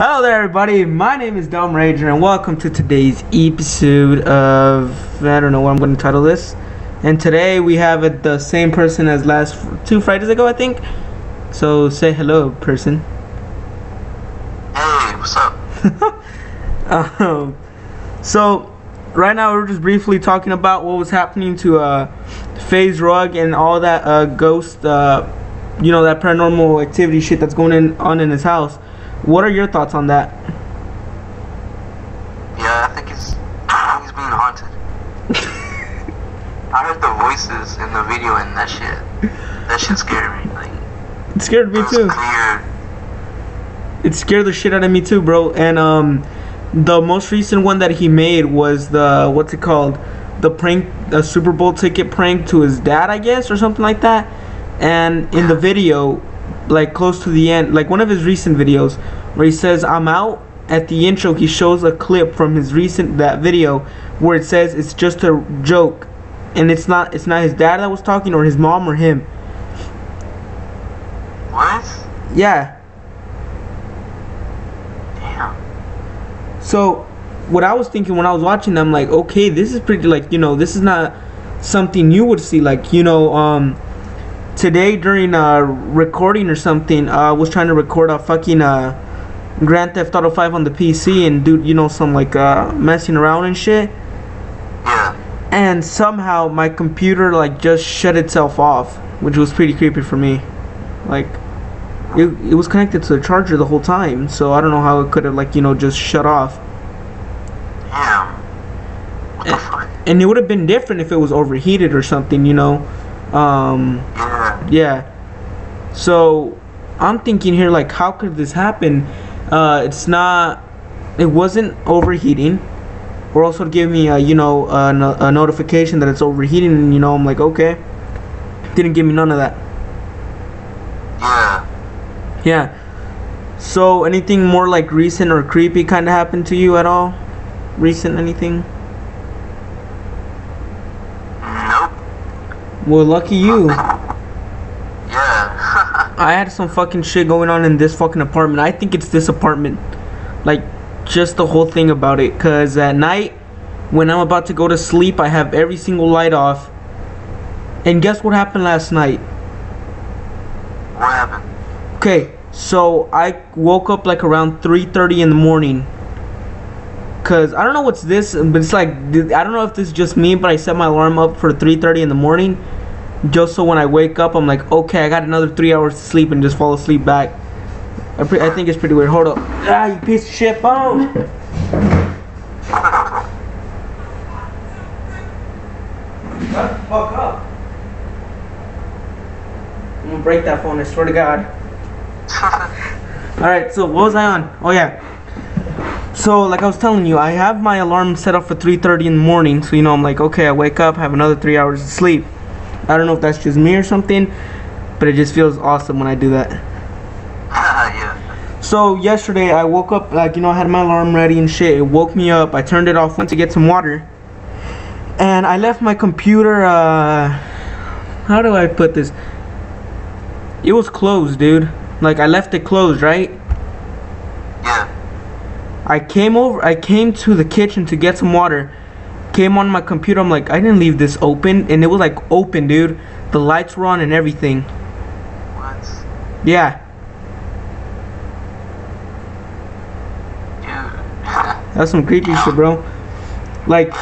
Hello there everybody, my name is Dome Rager and welcome to today's episode of, I don't know what I'm going to title this. And today we have the same person as last 2 Fridays ago, I think. So say hello, person. Hey, what's up? So right now we're just briefly talking about what was happening to FaZe Rug and all that ghost, that paranormal activity shit that's going on in his house. What are your thoughts on that? Yeah, I think he's being haunted. I heard the voices in the video and that shit scared me. Like, it scared me too. Clear. It scared the shit out of me too, bro. And the most recent one that he made was the, what's it called? The prank, a Super Bowl ticket prank to his dad, I guess, or something like that. And in the video, like close to the end, like one of his recent videos where he says I'm out, at the intro he shows a clip from his that video where it says it's just a joke and it's not his dad that was talking or his mom or him. What? Yeah. Damn. So what I was thinking when I was watching them, like, okay, this is pretty, like, this is not something you would see, like, today during recording or something, I was trying to record a fucking Grand Theft Auto 5 on the PC and do some like messing around and shit. Yeah. And somehow my computer like just shut itself off, which was pretty creepy for me. Like it was connected to the charger the whole time, so I don't know how it could have like just shut off. Damn. What the fuck? And it would have been different if it was overheated or something, Yeah. So I'm thinking here, like, how could this happen? It wasn't overheating, or also give me a notification that it's overheating, and I'm like, okay. Didn't give me none of that. Yeah. So anything more like recent or creepy kind of happened to you at all? Recent anything? Nope. Well, lucky you. Yeah. I had some fucking shit going on in this fucking apartment. I think it's this apartment. Like, just the whole thing about it. Because at night, when I'm about to go to sleep, I have every single light off. And guess what happened last night? What happened? Okay, so I woke up like around 3:30 in the morning. Because I don't know what's this, but it's like, I don't know if this is just me, but I set my alarm up for 3:30 in the morning. Just so when I wake up, I'm like, okay, I got another 3 hours to sleep and just fall asleep back. I think it's pretty weird. Hold up. Ah, you piece of shit phone. Shut the fuck up. I'm gonna break that phone, I swear to God. Alright, so what was I on? Oh yeah. So like I was telling you, I have my alarm set up for 3:30 in the morning. So I'm like, okay, I wake up, have another 3 hours of sleep. I don't know if that's just me or something, but it just feels awesome when I do that. Yeah. So yesterday I woke up, like, I had my alarm ready and shit. It woke me up. I turned it off, went to get some water, and I left my computer, how do I put this? It was closed, dude. Like, I left it closed, right? Yeah. I came to the kitchen to get some water. Came on my computer, I'm like, I didn't leave this open, and it was like open, dude. The lights were on and everything. What? Yeah. Dude. That's some creepy shit, bro. Like,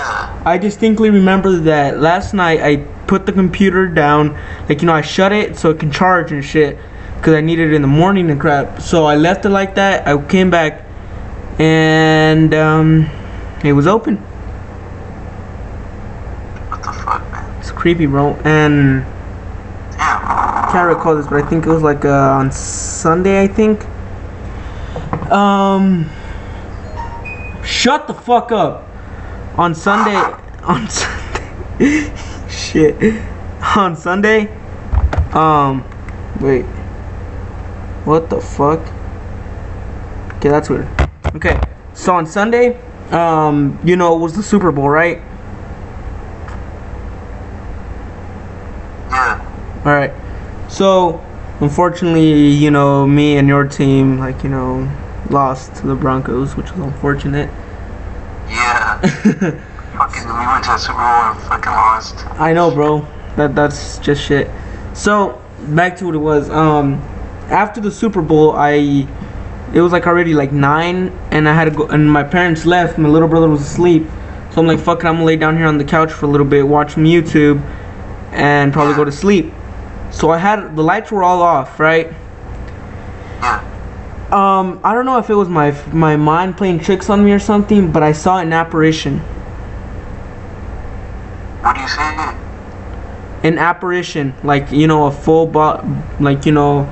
I distinctly remember that last night I put the computer down, like, I shut it so it can charge and shit, because I needed it in the morning and crap. So I left it like that. I came back, and it was open. What the fuck, man? It's creepy, bro. And Damn. I can't recall this, but I think it was like on Sunday, I think. Shut the fuck up. On Sunday, shit. On Sunday, wait. What the fuck? Okay, that's weird. Okay, so on Sunday, it was the Super Bowl, right? Yeah. Alright, so unfortunately, me and your team, like, lost to the Broncos, which was unfortunate. Yeah. Fucking, we went to the Super Bowl and fucking lost. I know, bro. That's just shit. So back to what it was. After the Super Bowl, it was like already like 9, and I had to go. And my parents left. My little brother was asleep, so I'm like, fuck it, I'm gonna lay down here on the couch for a little bit, watch some YouTube, and probably go to sleep. So the lights were all off, right? Yeah. I don't know if it was my mind playing tricks on me or something, but I saw an apparition. What do you say? An apparition, like, you know, a full body, like, you know,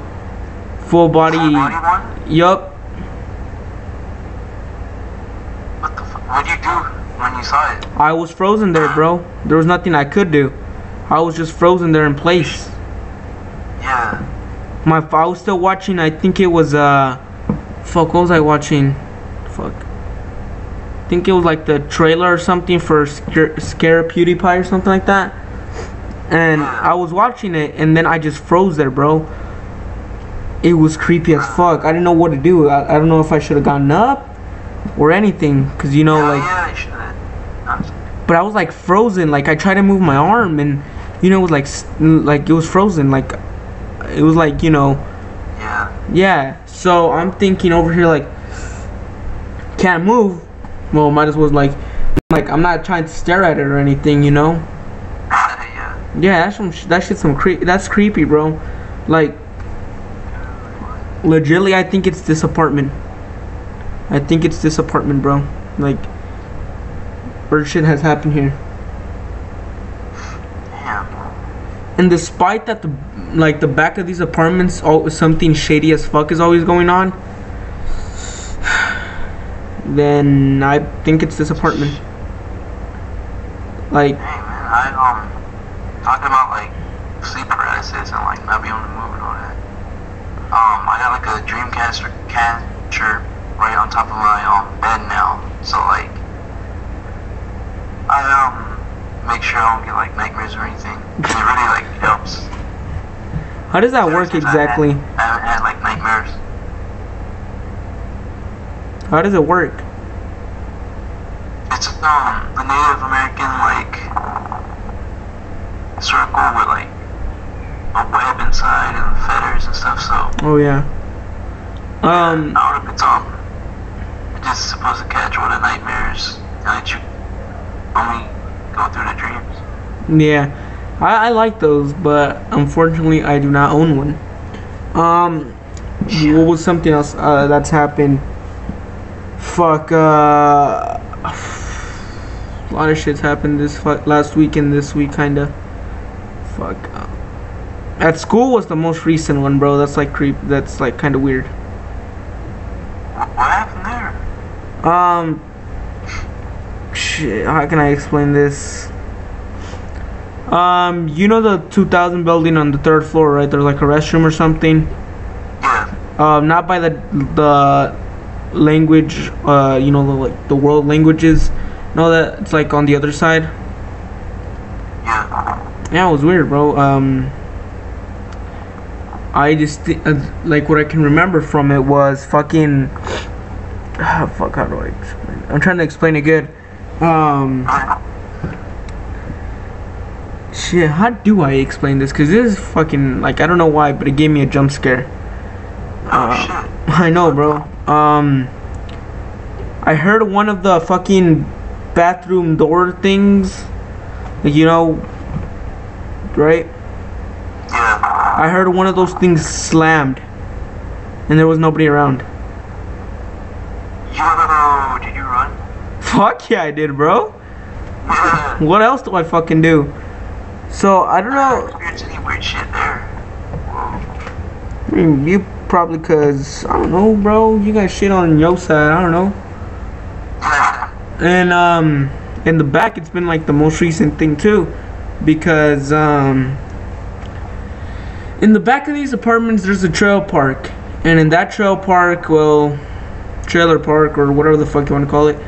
full body. Full body one? Yup. What the fuck? What did you do when you saw it? I was frozen there, bro. There was nothing I could do. I was just frozen there in place. Yeah. I was still watching. I think it was fuck. What was I watching? Fuck. I think it was like the trailer or something for Scare PewDiePie or something like that. And I was watching it, and then I just froze there, bro. It was creepy as fuck. I didn't know what to do. I don't know if I should have gotten up or anything, cause you know, like. Yeah, you should have. But I was like frozen. Like I tried to move my arm, and you know, it was like it was frozen. Like it was like, you know. Yeah. Yeah. So I'm thinking over here, like, can't move. Well, might as well like I'm not trying to stare at it or anything, you know. Yeah. Yeah, that's creepy, bro. Like, legitimately, I think it's this apartment. I think it's this apartment, bro. Like, weird shit has happened here. Damn. And despite that, the back of these apartments, something shady as fuck is always going on. Then I think it's this apartment. Like, Hey man, talking about like sleep paralysis and like not being able to move and all that. I got like a Dreamcatcher catcher right on top of my bed now. So like, I make sure I don't get like nightmares or anything. It really like helps. how does that work exactly? I haven't had like nightmares. How does it work? It's a Native American like circle with like a web inside and feathers and stuff. So Oh yeah. I don't know if it's just supposed to catch all the nightmares and let you only go through the dreams. Yeah, I like those, but unfortunately I do not own one. What was something else that's happened? Fuck, a lot of shit's happened last week and this week, kinda. Fuck. At school was the most recent one, bro. That's like that's like kinda weird. What happened there? Shit, how can I explain this? You know the 2000 building on the 3rd floor, right? There's like a restroom or something. Yeah. Not by the language, you know, like the world languages. No, that it's like on the other side. Yeah. Yeah, it was weird, bro. I just like what I can remember from it was fucking. Fuck, how do I explain it? I'm trying to explain it good. Shit, how do I explain this? Cause this is fucking like, I don't know why, but it gave me a jump scare. Oh shit. I know, bro. I heard one of the fucking bathroom door things, like, you know, right? Yeah. I heard one of those things slammed, and there was nobody around. Yo, did you run? Fuck yeah, I did, bro. Yeah. What else do I fucking do? So I don't know. Experienced any weird shit there? Whoa. I mean, you probably, cause I don't know, bro. You got shit on your side. I don't know. And in the back, it's been like the most recent thing too, because in the back of these apartments, there's a trail park, and in that trail park, well, trailer park or whatever the fuck you want to call it,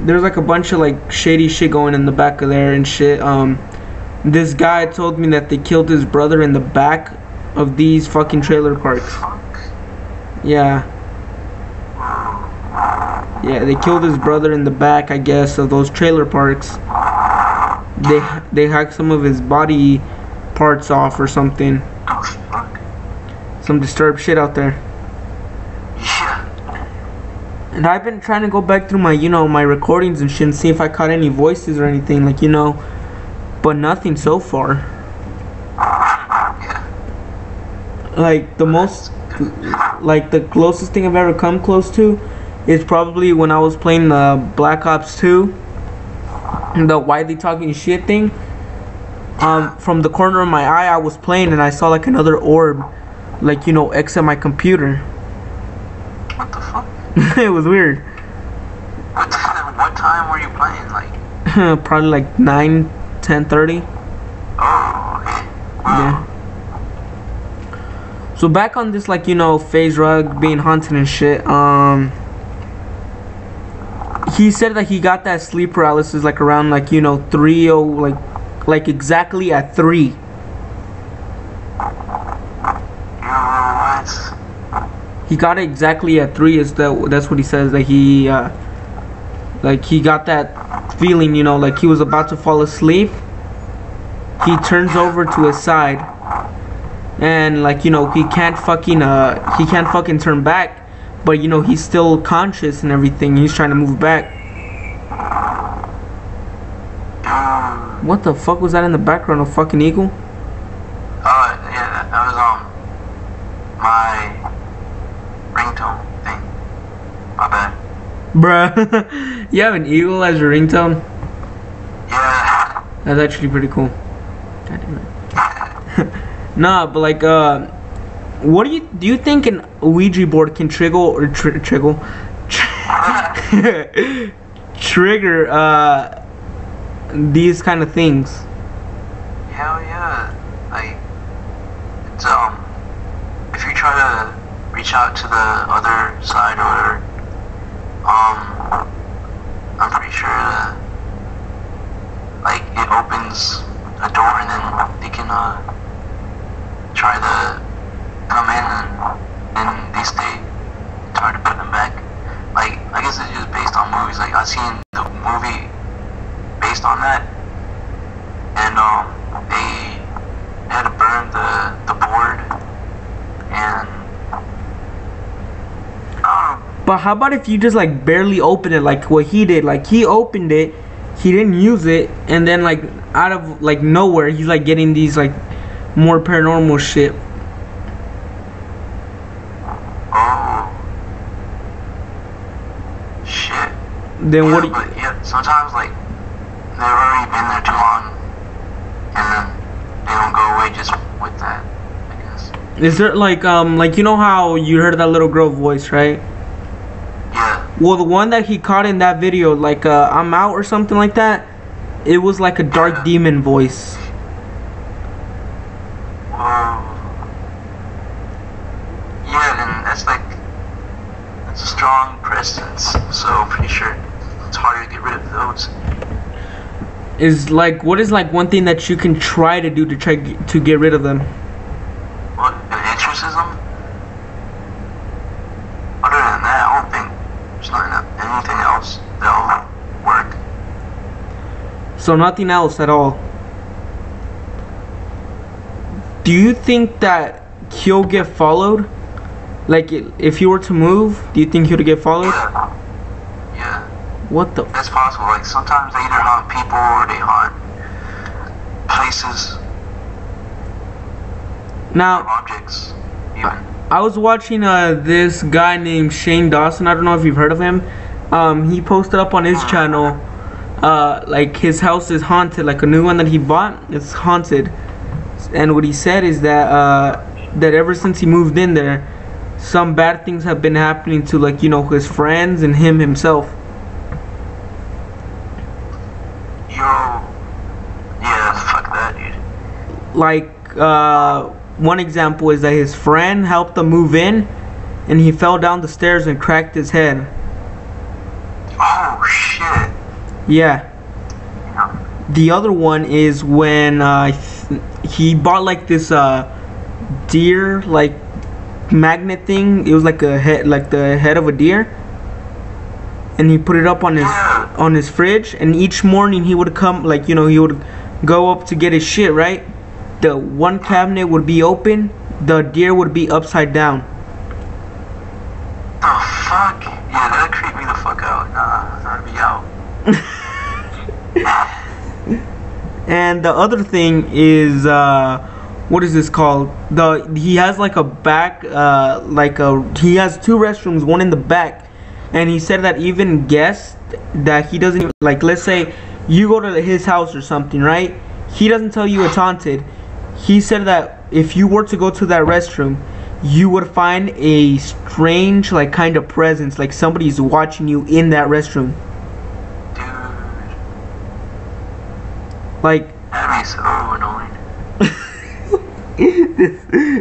there's like a bunch of like shady shit going in the back of there and shit. This guy told me that they killed his brother in the back of these fucking trailer parks. Fuck. Yeah. Yeah, they killed his brother in the back, I guess, of those trailer parks. They hacked some of his body parts off or something. Oh, fuck. Some disturbed shit out there. Yeah. And I've been trying to go back through my, my recordings and shit and see if I caught any voices or anything, like, but nothing so far. Yeah. Like, the closest thing I've ever come close to is probably when I was playing Black Ops 2, the widely talking shit thing. From the corner of my eye, I was playing and I saw like another orb, like, exit my computer. What the fuck? It was weird. What time were you playing? Like, probably like 9, 10:30. oh, okay. Wow. Yeah. So back on this, like, FaZe Rug being haunted and shit. He said that he got that sleep paralysis like around like 3 or like exactly at 3. What? He got it exactly at 3. That's what he says, that he got that feeling, like he was about to fall asleep. He turns over to his side and like he can't fucking turn back, but he's still conscious and everything. He's trying to move back. What the fuck was that in the background? A fucking eagle? Yeah, that was my ringtone thing. My bad. Bruh. You have an eagle as your ringtone? Yeah. That's actually pretty cool. God damn it. Nah, but like, what do you think an Ouija board can trigger these kind of things? Hell yeah. Like, it's if you try to reach out to the other side or whatever, I'm pretty sure that, like, it opens a door and then they can try to come in and they stay, try to put them back. Like, I guess it's just based on movies. Like, I've seen the movie based on that, and they had to burn the board, and but how about if you just like barely open it, like what he did? Like, he opened it, he didn't use it, and then like out of like nowhere he's like getting these like more paranormal shit. oh shit. Then Yeah, what do you, but yeah, sometimes like they've already been there too long, and then they don't go away just with that, I guess. is there like how you heard that little girl voice, right? Yeah. Well, the one that he caught in that video, like I'm out or something like that, it was like a dark demon voice. Whoa. Yeah, then that's a strong presence, so I'm pretty sure it's harder to get rid of those. Is like, what is like one thing that you can try to do to try to get rid of them? What, an exorcism? Other than that, I don't think there's not anything else that'll work. So nothing else at all. Do you think that he'll get followed? Like, if he were to move, do you think he'll get followed? Yeah. Yeah. What the? That's possible. Like, sometimes they either haunt people or they haunt places, Now, objects, even. I was watching this guy named Shane Dawson. I don't know if you've heard of him. He posted up on his channel, like his house is haunted, like a new one that he bought, it's haunted. And what he said is that that ever since he moved in there, some bad things have been happening to, like, his friends and him himself. Yo. Yeah, fuck that, dude. Like, one example is that his friend helped him move in, and he fell down the stairs and cracked his head. Oh, shit. Yeah. Yeah. The other one is when he bought like this deer like magnet thing. It was like a head, like the head of a deer. and he put it up on his fridge, and each morning he would come, like, you know, he would go up to get his shit, right? The one cabinet would be open, the deer would be upside down. The fuck? Yeah, that'd creep me the fuck out. Nah, I'd be out. And the other thing is, what is this called? He has like a back, he has two restrooms, one in the back, and he said that even guests that he doesn't, like, let's say you go to his house or something, right? He doesn't tell you it's haunted. He said that if you were to go to that restroom, you would find a strange, like, kind of presence, like somebody's watching you in that restroom. Like, that'd be so annoying.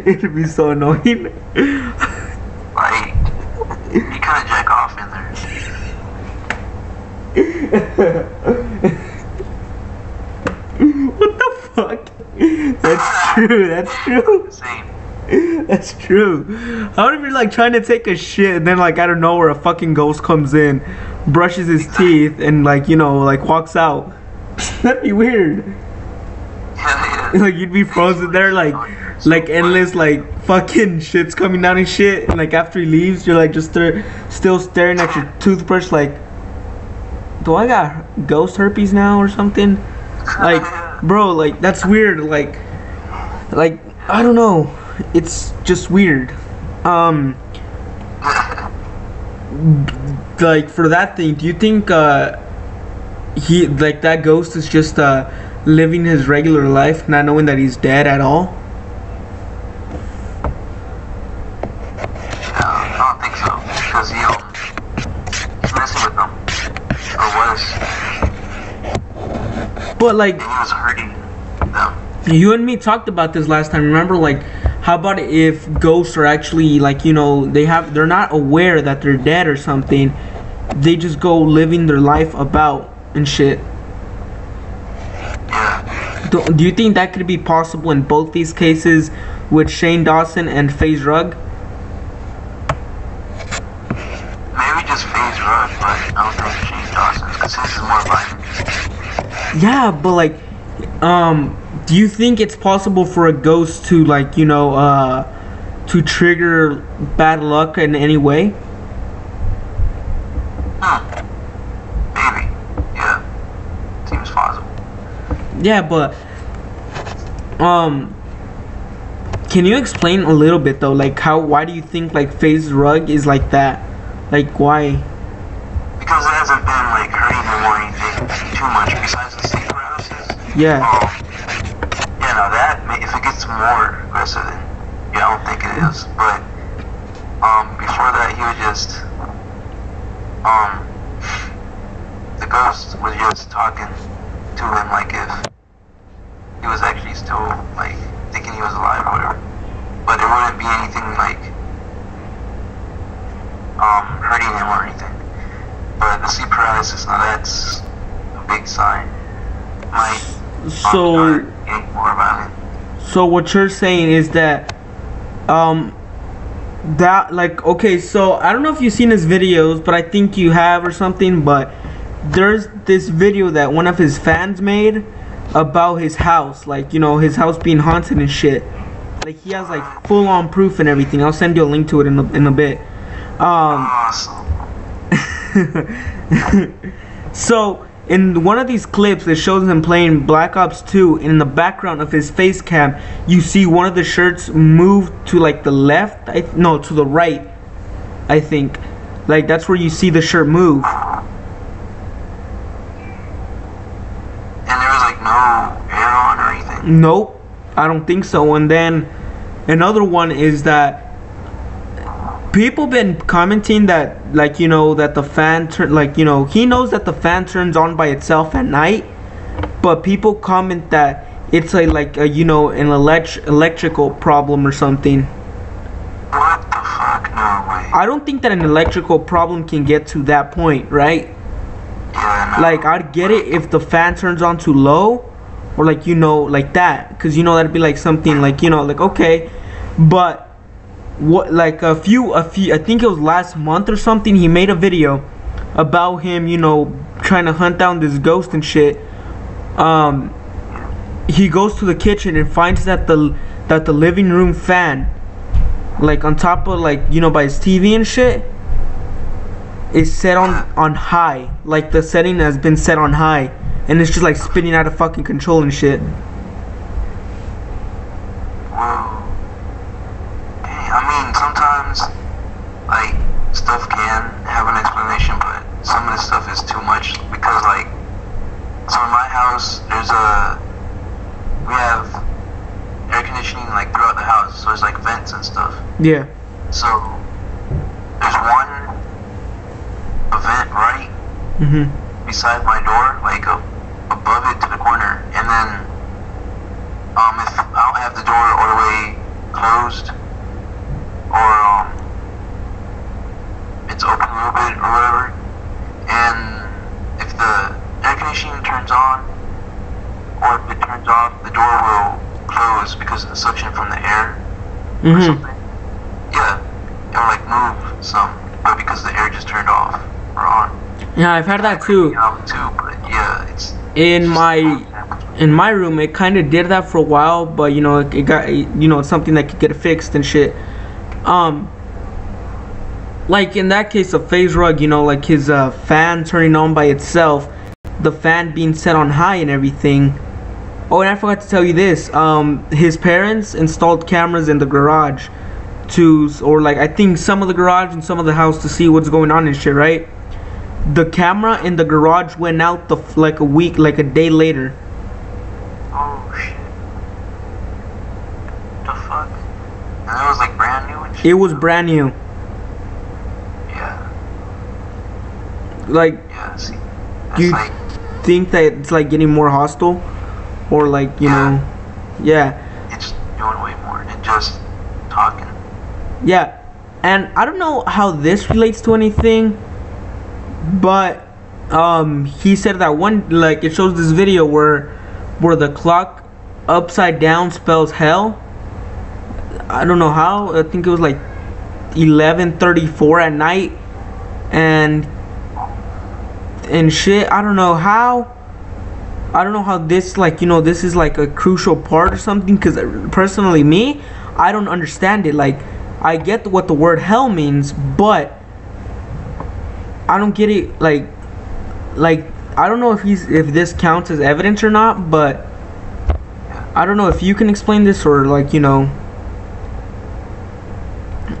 It'd be so annoying. Like, you kind of jack off in there. What the fuck? That's true. That's true. Same. That's true. I would be like trying to take a shit, and then like out of nowhere a fucking ghost comes in, brushes his teeth, and like, you know, like walks out. That'd be weird. Yeah. Like you'd be frozen there, like endless, like fucking shit's coming down and shit, and like after he leaves, you're like just still staring at your toothbrush, like, do I got ghost herpes now or something? Like, bro, like that's weird. Like I don't know. It's just weird. Like for that thing, do you think he, like, that ghost is just living his regular life, not knowing that he's dead at all? I don't think so, because he's messing with them, or was. But like, And he was hurting them. you and me talked about this last time. Remember, like, how about if ghosts are actually, like, you know, they're not aware that they're dead or something, they just go living their life about and shit. Yeah. Do you think that could be possible in both these cases with Shane Dawson and FaZe Rug? Maybe just FaZe Rug, but I don't think Shane Dawson, because his is more violent. Yeah, but like, do you think it's possible for a ghost to, like, you know, to trigger bad luck in any way? Maybe. Yeah. Seems possible. Yeah, but can you explain a little bit though, like why do you think like FaZe Rug is like that? Like why? Because it hasn't been like hurting him or anything too much besides the sleep paralysis. Yeah. Yeah, no, that if it gets more aggressive, then yeah, I don't think it is. But before that, he was just the ghost was just talking to him like if he was actually still like thinking he was alive or whatever. But there wouldn't be anything like hurting him or anything. But the sleep paralysis, now that's a big sign. Might So get more violent. So what you're saying is that that, like, okay, so I don't know if you've seen his videos, but I think you have or something, but there's this video that one of his fans made about his house, like, you know, his house being haunted and shit. Like, he has like full on proof and everything. I'll send you a link to it in a bit. Awesome. So in one of these clips, it shows him playing Black Ops 2, and in the background of his face cam, you see one of the shirts move to like the left, no, to the right, I think. Like, that's where you see the shirt move. And there was like no hair on or anything. Nope, I don't think so. And then another one is that people been commenting that, like, you know, that the fan like, you know, he knows that the fan turns on by itself at night, but people comment that it's like a, you know, an electrical problem or something. What the fuck? No way. I don't think that an electrical problem can get to that point, right? Yeah, no. Like, I'd get it if the fan turns on too low, or like, you know, like that, because, you know, that'd be like something like, you know, like, okay. But what, like a few I think it was last month or something, he made a video about him, you know, trying to hunt down this ghost and shit. He goes to the kitchen and finds that the living room fan, like on top of, like, you know, by his TV and shit, is set on high. Like the setting has been set on high, and it's just like spinning out of fucking control and shit. Whoa. I mean, sometimes, like, stuff can have an explanation, but some of this stuff is too much. Because, like, so in my house, we have air conditioning, like, throughout the house, so there's, like, vents and stuff. Yeah. So, there's one vent right beside my door, like, above it to the corner, and then, if I don't have the door all the way closed, or, it's open a little bit or whatever, and if the air conditioning turns on, or if it turns off, the door will close because of the suction from the air, or something. Yeah, it'll, like, move some, but because the air just turned off or on. Yeah, I've had that too. But yeah, it's in my room. It kind of did that for a while, but you know, it got, you know, it's something that could get fixed and shit. Like in that case of FaZe Rug, you know, like his fan turning on by itself, the fan being set on high and everything. Oh, and I forgot to tell you this. His parents installed cameras in the garage or like I think some of the garage and some of the house to see what's going on and shit, right? The camera in the garage went out like a day later. Oh shit. The fuck? And it was like brand new and shit? It was brand new. Yeah. Like, yeah, see. Do you like, think that it's like getting more hostile? Or like, you know, yeah. It's doing way more than just talking. Yeah. And I don't know how this relates to anything, but he said that one, like, it shows this video where the clock upside down spells hell. I don't know how. I think it was like 11:34 at night, and shit. I don't know how this, like, you know, this is like a crucial part or something, because personally me, I don't understand it. Like, I get what the word hell means, but I don't get it. Like I don't know if this counts as evidence or not, but I don't know if you can explain this, or like, you know,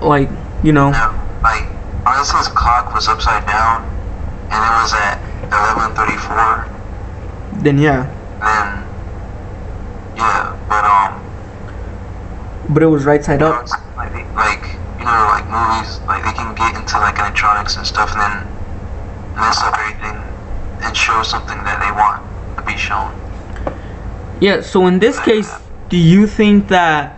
like, you know. No, like, honestly, his clock was upside down, and it was at 11:34. Then yeah. Then yeah, but it was right side up. Like, you know, like movies, like they can get into like electronics and stuff, and then mess up everything and show something that they want to be shown. Yeah. So in this case, do you think that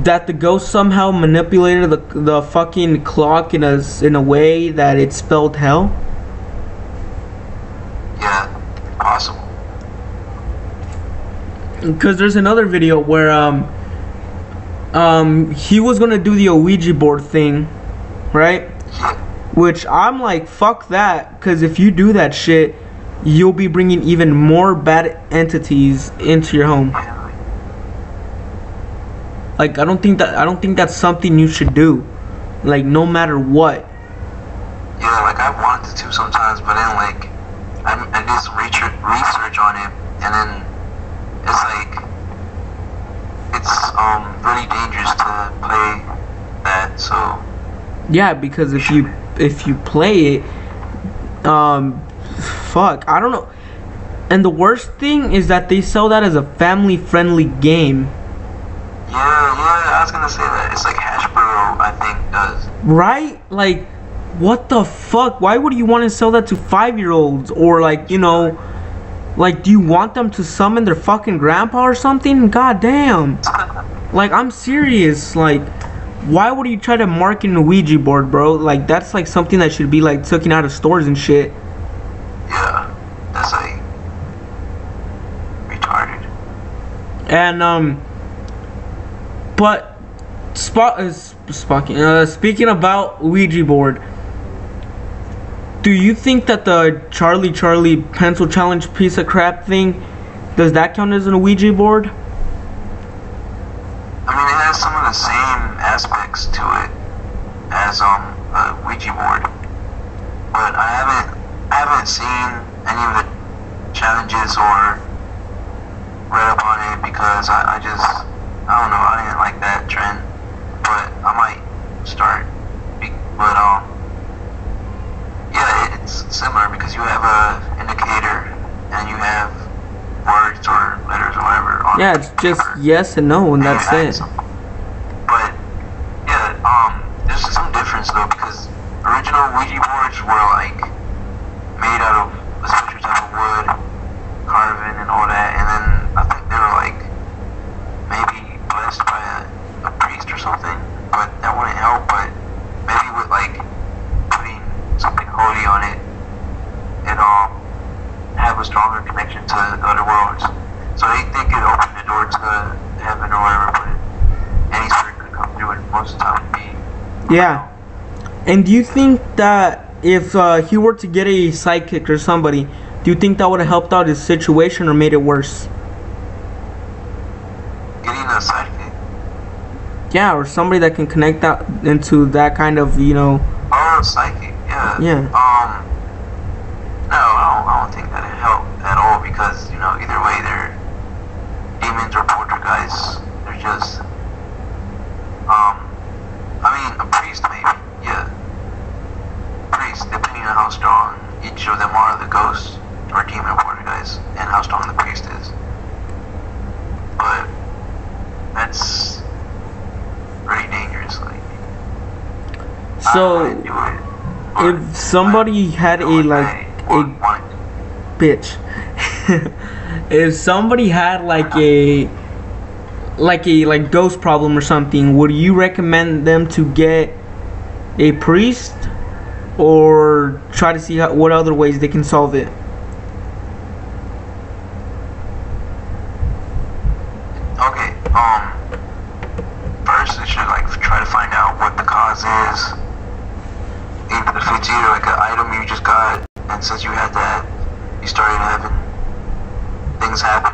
that the ghost somehow manipulated the fucking clock in a way that it spelled hell? Yeah, possible. Because there's another video where he was gonna do the Ouija board thing, right? Which I'm like, fuck that, because if you do that shit, you'll be bringing even more bad entities into your home. Like, I don't think that's something you should do, like, no matter what. Yeah, like, I wanted to sometimes, but then, like, I did some research on it, and then it's like, it's really dangerous to play that. So yeah, because if you play it, fuck, I don't know. And the worst thing is that they sell that as a family friendly game. Yeah, I was gonna say that. It's like Hashbro, I think, does. Right? Like, what the fuck? Why would you want to sell that to 5-year-olds? Or like, you know, like, do you want them to summon their fucking grandpa or something? God damn. Like, I'm serious. Like, why would you try to market a Ouija board, bro? Like, that's like something that should be like taken out of stores and shit. Yeah, that's like retarded. And but Speaking about Ouija board, do you think that the Charlie pencil challenge piece of crap thing, does that count as an Ouija board? I mean, it has some of the same aspects to it as a Ouija board, but I haven't seen any of the challenges or read up on it because I don't know, I didn't like that trend, but I might start. But yeah, it's similar because you have a indicator and you have words or letters or whatever on Yeah, it's just yes and no, and that's it. But yeah, there's some difference though because original Ouija boards were like made out of a special type of wood, carving and all that, and then I think they were like maybe blessed by a priest or something, but that wouldn't help. But maybe with like putting something holy on it, it'll have a stronger connection to the other worlds. So they think it opened the door to heaven or whatever, but any spirit could come through it. Most of the time, be. Yeah. And do you think that if he were to get a sidekick or somebody, do you think that would have helped out his situation or made it worse? Getting a sidekick? Yeah, or somebody that can connect that into that kind of, Oh, psychic, yeah. Yeah. No, I don't think that'd help at all because, either way they're demons or poltergeists. They're just, a priest maybe, yeah. Priest, depending on how strong each of them are, the ghost or demon or poltergeist, and how strong the priest is. But that's pretty dangerous, like. So, I do it, if somebody had bitch. If somebody had a ghost problem or something, would you recommend them to get a priest or try to see what other ways they can solve it? Okay, first they should try to find out what the cause is. Even if it's either like an item you just got, and since you had that, you started having things happen.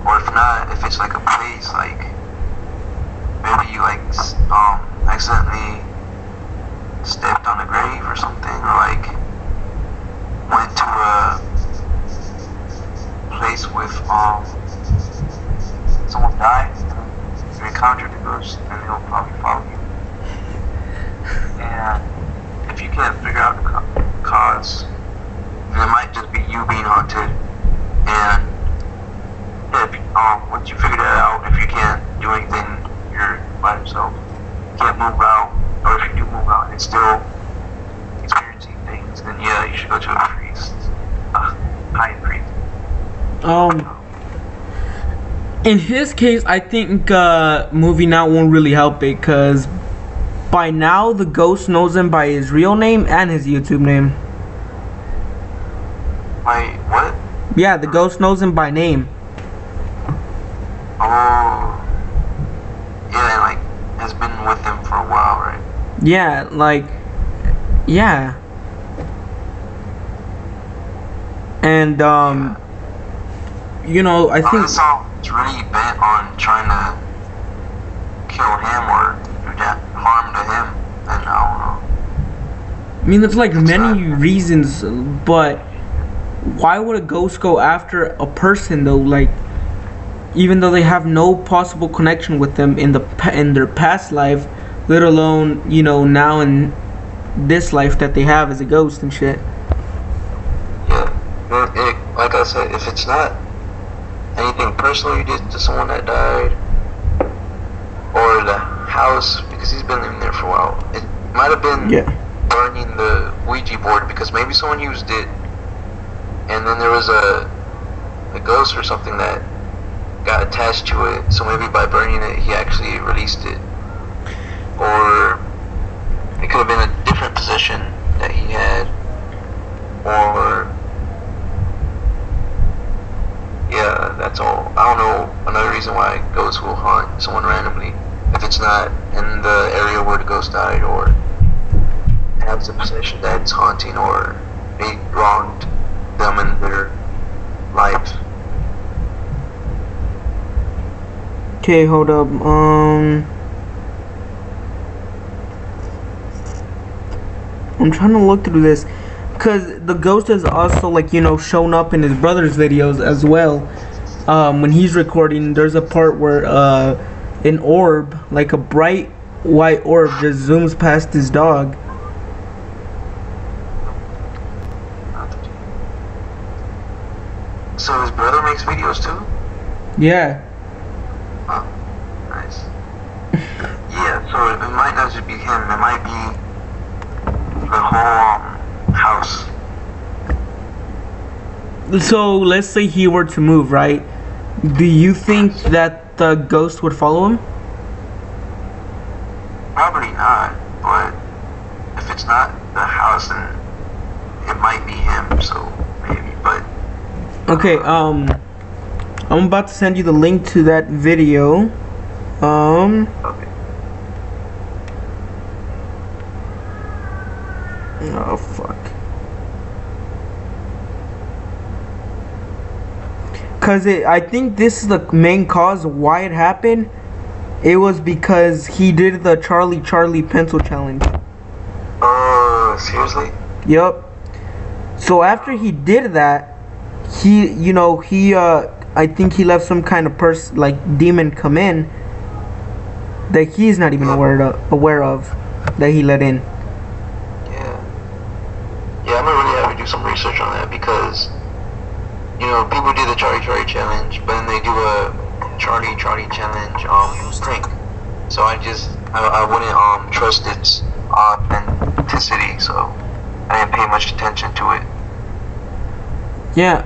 Or if not, if it's like a place, like maybe you accidentally stepped on a grave or something, or went to a place with someone died, and you encountered the ghost, then he'll probably follow you. And if you can't figure out the cause, then it might just be you being haunted. And once you figure that out, if you can't do anything, you're by yourself, you can't move out, or if you do move out and it's still experiencing things, then yeah, you should go to a priest, high priest. In his case, I think moving out won't really help it, because by now the ghost knows him by his real name and his YouTube name. By what? Yeah, the ghost knows him by name. Oh, yeah, and has been with him for a while, right? Yeah, yeah. And Yeah. I think this song's really bent on trying to kill him or do harm to him, and I don't know. I mean, there's many reasons, but why would a ghost go after a person though? Even though they have no possible connection with them in their past life, let alone now in this life that they have as a ghost and shit. Yeah, like I said, if it's not anything personal you did to someone that died, or the house, because he's been living there for a while, it might have been burning the Ouija board because maybe someone used it, and then there was a ghost or something that got attached to it, so maybe by burning it he actually released it. Or it could have been a different possession that he had, or yeah, that's all. I don't know another reason why ghosts will haunt someone randomly if it's not or have the possession that it's haunting or they wronged them in their life. Okay, hold up. I'm trying to look through this, cause the ghost has also, like, you know, shown up in his brother's videos as well. When he's recording, there's a part where an orb, like a bright white orb, just zooms past his dog. So his brother makes videos too? Yeah. Oh, nice. Yeah, so it might not just be him, it might be the whole house. So let's say he were to move, right? Do you think that the ghost would follow him? Probably not, but if it's not the house, then it might be him, so maybe, but... Okay, I'm about to send you the link to that video. Okay. Oh, fuck. Cause I think this is the main cause of why it happened. It was because he did the Charlie pencil challenge. Oh, seriously? Yep. So after he did that, he, you know, I think he left some kind of like demon come in that he's not even aware of that he let in. Yeah, I'm gonna really have to do some research on that because, you know, people do the Charlie challenge, but then they do a Charlie challenge prank. So I wouldn't trust its authenticity, so I didn't pay much attention to it. Yeah,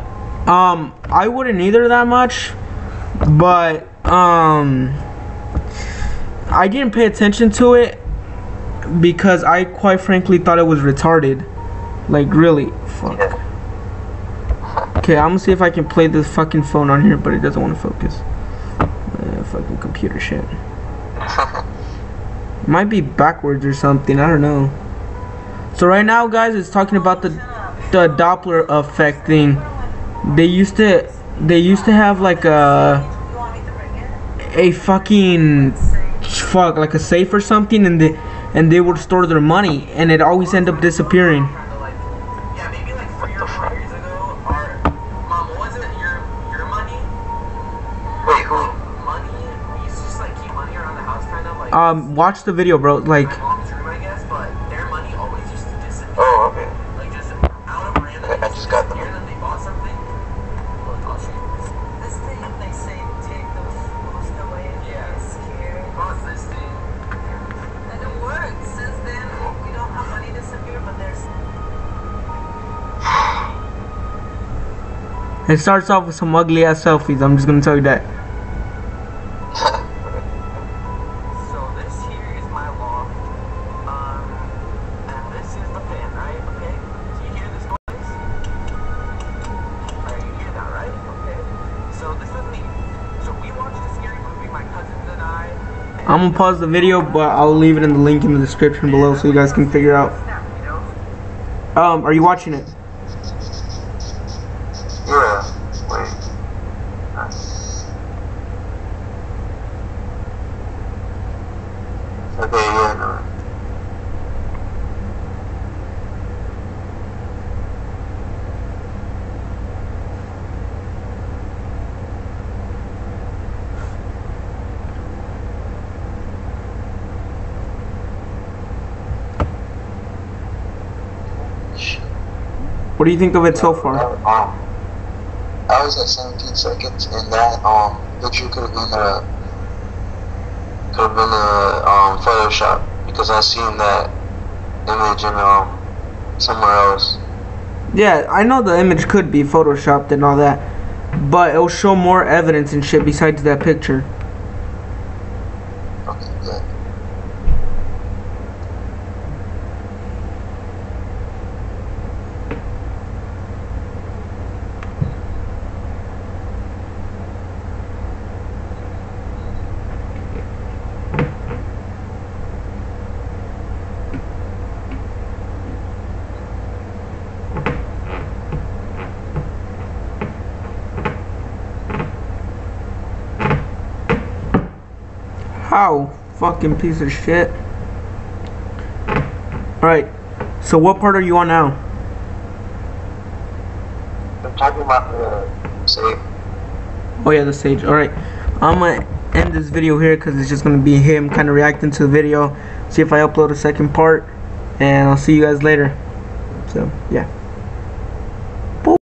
I wouldn't either that much, but I didn't pay attention to it because I quite frankly thought it was retarded. Like, really, fuck. Yeah. Okay, I'm gonna see if I can play this fucking phone on here, but it doesn't want to focus. Fucking computer shit. Might be backwards or something, I don't know. So right now, guys, it's talking about the Doppler effect thing. They used to have like a fucking like a safe or something, and they would store their money, and it always end up disappearing. Watch the video, bro. Like. Oh, okay. I just got them. It starts off with some ugly ass selfies. I'm just gonna tell you that. I'm gonna pause the video, but I'll leave it in the link in the description below so you guys can figure out. Are you watching it? Yeah. Wait. Okay, yeah, no. What do you think of it so far? I was at 17 seconds, and that picture could have been a Photoshop because I seen that image in somewhere else. Yeah, I know the image could be photoshopped and all that, but it'll show more evidence and shit besides that picture. Okay, good. Ow, fucking piece of shit. Alright, so what part are you on now? I'm talking about the save. Oh yeah, the stage. Alright, I'm gonna end this video here because it's just gonna be him kind of reacting to the video. See if I upload a second part, and I'll see you guys later. So, yeah.